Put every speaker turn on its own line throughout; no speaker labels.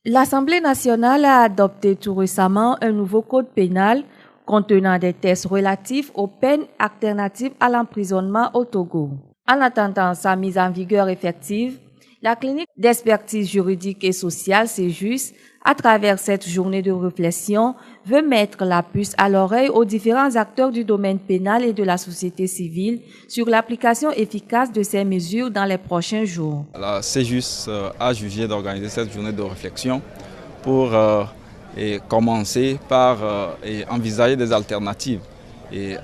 L'Assemblée nationale a adopté tout récemment un nouveau code pénal contenant des textes relatifs aux peines alternatives à l'emprisonnement au Togo. En attendant sa mise en vigueur effective, la clinique d'expertise juridique et sociale CEJUS, à travers cette journée de réflexion, veut mettre la puce à l'oreille aux différents acteurs du domaine pénal et de la société civile sur l'application efficace de ces mesures dans les prochains jours.
La CEJUS a jugé d'organiser cette journée de réflexion pour commencer par envisager des alternatives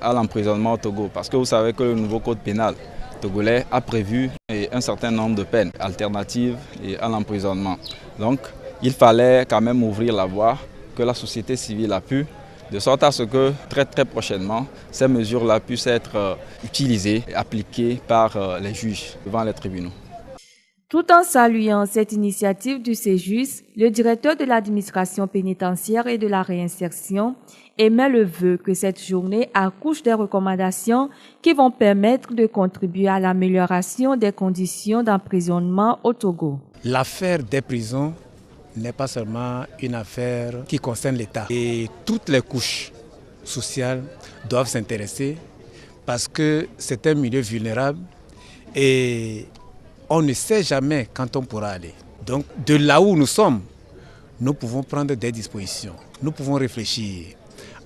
à l'emprisonnement au Togo. Parce que vous savez que le nouveau code pénal togolais a prévu un certain nombre de peines alternatives à l'emprisonnement. Donc, il fallait quand même ouvrir la voie que la société civile a pu, de sorte à ce que très prochainement, ces mesures-là puissent être utilisées et appliquées par les juges devant les tribunaux.
Tout en saluant cette initiative du CEJUS, le directeur de l'administration pénitentiaire et de la réinsertion émet le vœu que cette journée accouche des recommandations qui vont permettre de contribuer à l'amélioration des conditions d'emprisonnement au Togo.
L'affaire des prisons n'est pas seulement une affaire qui concerne l'État. Et toutes les couches sociales doivent s'intéresser parce que c'est un milieu vulnérable et on ne sait jamais quand on pourra aller. Donc de là où nous sommes, nous pouvons prendre des dispositions, nous pouvons réfléchir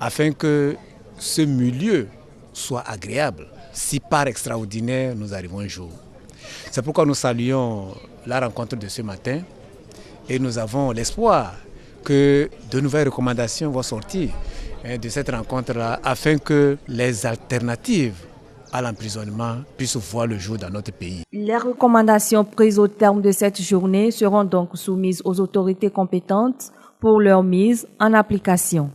afin que ce milieu soit agréable. Si par extraordinaire nous arrivons un jour. C'est pourquoi nous saluons la rencontre de ce matin et nous avons l'espoir que de nouvelles recommandations vont sortir de cette rencontre-là afin que les alternatives à l'emprisonnement puissent voir le jour dans notre pays.
Les recommandations prises au terme de cette journée seront donc soumises aux autorités compétentes pour leur mise en application.